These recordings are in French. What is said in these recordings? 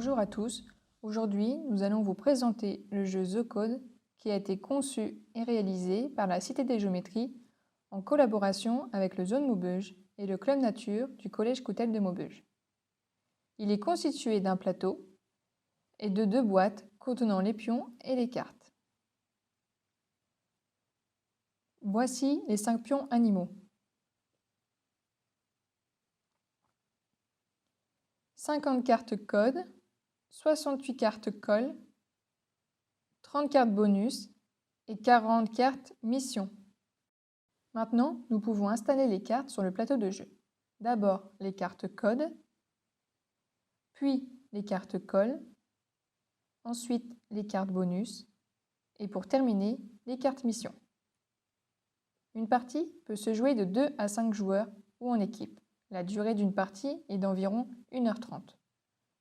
Bonjour à tous, aujourd'hui nous allons vous présenter le jeu The Code qui a été conçu et réalisé par la Cité des Géométries en collaboration avec le Zone Maubeuge et le Club Nature du Collège Coutel de Maubeuge. Il est constitué d'un plateau et de 2 boîtes contenant les pions et les cartes. Voici les 5 pions animaux. 50 cartes code, 68 cartes colle, 30 cartes bonus et 40 cartes mission. Maintenant, nous pouvons installer les cartes sur le plateau de jeu. D'abord les cartes code, puis les cartes colle, ensuite les cartes bonus et pour terminer, les cartes mission. Une partie peut se jouer de 2 à 5 joueurs ou en équipe. La durée d'une partie est d'environ 1h30.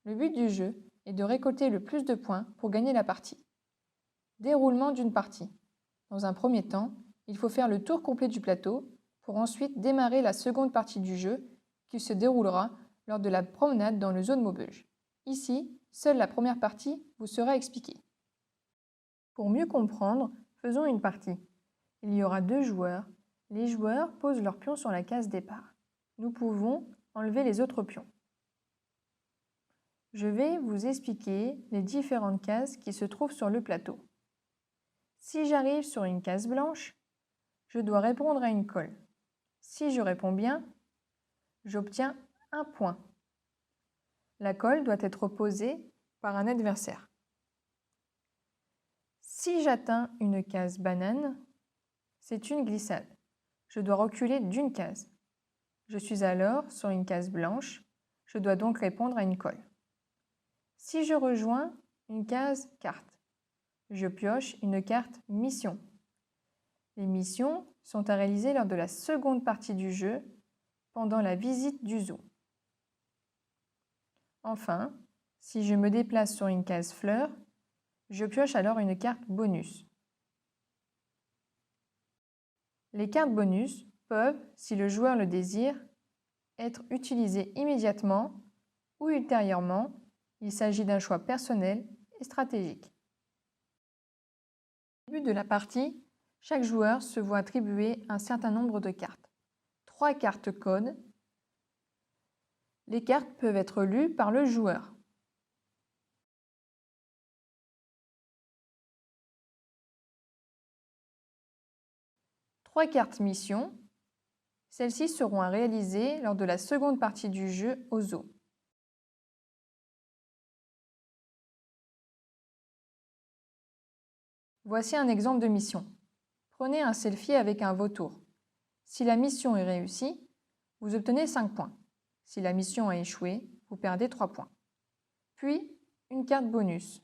Le but du jeu est de récolter le plus de points pour gagner la partie. Déroulement d'une partie. Dans un premier temps, il faut faire le tour complet du plateau pour ensuite démarrer la seconde partie du jeu qui se déroulera lors de la promenade dans le Zone Maubeuge. Ici, seule la première partie vous sera expliquée. Pour mieux comprendre, faisons une partie. Il y aura 2 joueurs. Les joueurs posent leurs pions sur la case départ. Nous pouvons enlever les autres pions. Je vais vous expliquer les différentes cases qui se trouvent sur le plateau. Si j'arrive sur une case blanche, je dois répondre à une colle. Si je réponds bien, j'obtiens 1 point. La colle doit être posée par un adversaire. Si j'atteins une case banane, c'est une glissade. Je dois reculer d'une case. Je suis alors sur une case blanche, je dois donc répondre à une colle. Si je rejoins une case carte, je pioche une carte mission. Les missions sont à réaliser lors de la seconde partie du jeu, pendant la visite du zoo. Enfin, si je me déplace sur une case fleur, je pioche alors une carte bonus. Les cartes bonus peuvent, si le joueur le désire, être utilisées immédiatement ou ultérieurement. Il s'agit d'un choix personnel et stratégique. Au début de la partie, chaque joueur se voit attribuer un certain nombre de cartes. 3 cartes code. Les cartes peuvent être lues par le joueur. Trois cartes mission. Celles-ci seront à réaliser lors de la seconde partie du jeu au zoo. Voici un exemple de mission. Prenez un selfie avec un vautour. Si la mission est réussie, vous obtenez 5 points. Si la mission a échoué, vous perdez 3 points. Puis, une carte bonus.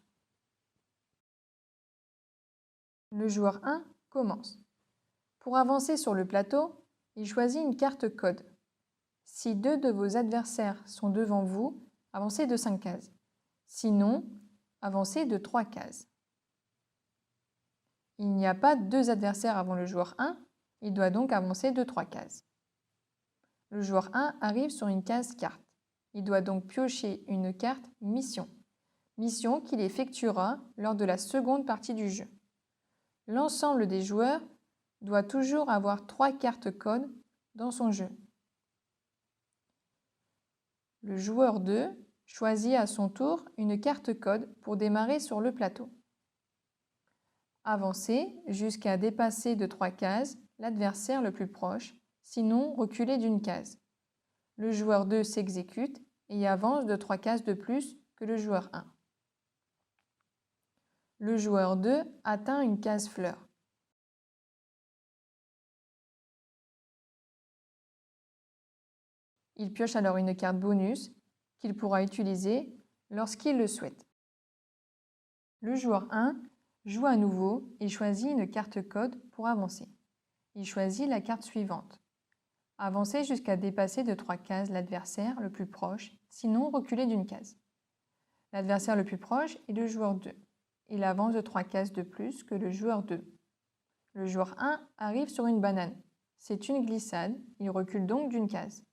Le joueur 1 commence. Pour avancer sur le plateau, il choisit une carte code. Si 2 de vos adversaires sont devant vous, avancez de 5 cases. Sinon, avancez de 3 cases. Il n'y a pas 2 adversaires avant le joueur 1, il doit donc avancer de 3 cases. Le joueur 1 arrive sur une case carte. Il doit donc piocher une carte mission. Mission qu'il effectuera lors de la seconde partie du jeu. L'ensemble des joueurs doit toujours avoir 3 cartes code dans son jeu. Le joueur 2 choisit à son tour une carte code pour démarrer sur le plateau. Avancez jusqu'à dépasser de 3 cases l'adversaire le plus proche, sinon reculer d'une case. Le joueur 2 s'exécute et avance de 3 cases de plus que le joueur 1. Le joueur 2 atteint une case fleur. Il pioche alors une carte bonus qu'il pourra utiliser lorsqu'il le souhaite. Le joueur 1 joue à nouveau et choisit une carte code pour avancer. Il choisit la carte suivante. Avancez jusqu'à dépasser de 3 cases l'adversaire le plus proche, sinon reculer d'une case. L'adversaire le plus proche est le joueur 2. Il avance de 3 cases de plus que le joueur 2. Le joueur 1 arrive sur une banane. C'est une glissade, il recule donc d'une case.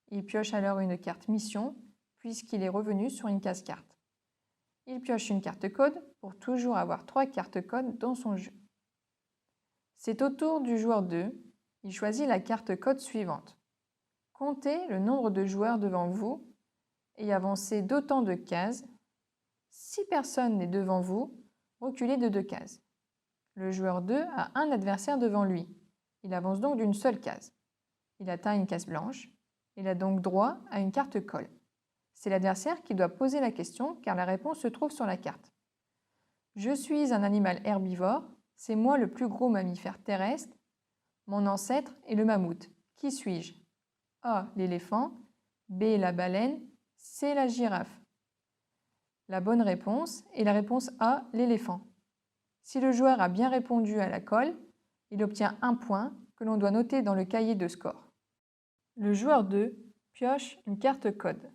Il pioche alors une carte mission, puisqu'il est revenu sur une case carte. Il pioche une carte code pour toujours avoir 3 cartes code dans son jeu. C'est au tour du joueur 2. Il choisit la carte code suivante. Comptez le nombre de joueurs devant vous et avancez d'autant de cases. Si personne n'est devant vous, reculez de 2 cases. Le joueur 2 a un adversaire devant lui. Il avance donc d'une seule case. Il atteint une case blanche. Il a donc droit à une carte colle. C'est l'adversaire qui doit poser la question car la réponse se trouve sur la carte. Je suis un animal herbivore. C'est moi le plus gros mammifère terrestre. Mon ancêtre est le mammouth. Qui suis-je? A. L'éléphant. B. La baleine. C. La girafe. La bonne réponse est la réponse A. L'éléphant. Si le joueur a bien répondu à la colle, il obtient un point que l'on doit noter dans le cahier de score. Le joueur 2 pioche une carte code.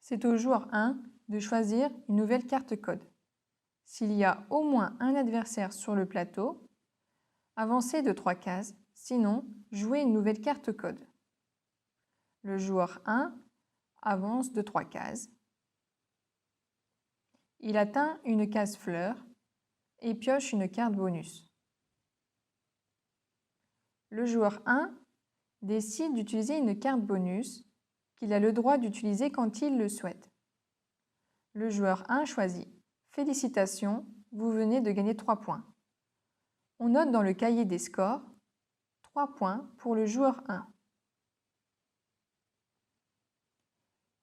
C'est au joueur 1 de choisir une nouvelle carte code. S'il y a au moins un adversaire sur le plateau, avancez de 3 cases, sinon jouez une nouvelle carte code. Le joueur 1 avance de 3 cases. Il atteint une case fleur et pioche une carte bonus. Le joueur 1 décide d'utiliser une carte bonus qu'il a le droit d'utiliser quand il le souhaite. Le joueur 1 choisit. Félicitations, vous venez de gagner 3 points. On note dans le cahier des scores 3 points pour le joueur 1.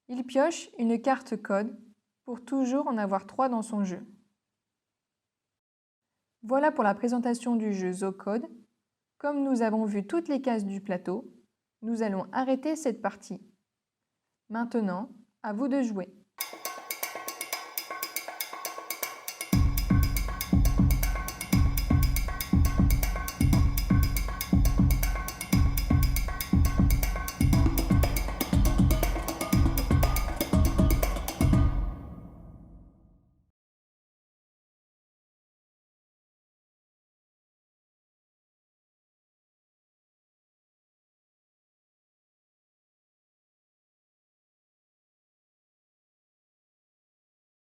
Il pioche une carte code pour toujours en avoir 3 dans son jeu. Voilà pour la présentation du jeu Zocode. Comme nous avons vu toutes les cases du plateau, nous allons arrêter cette partie. Maintenant, à vous de jouer.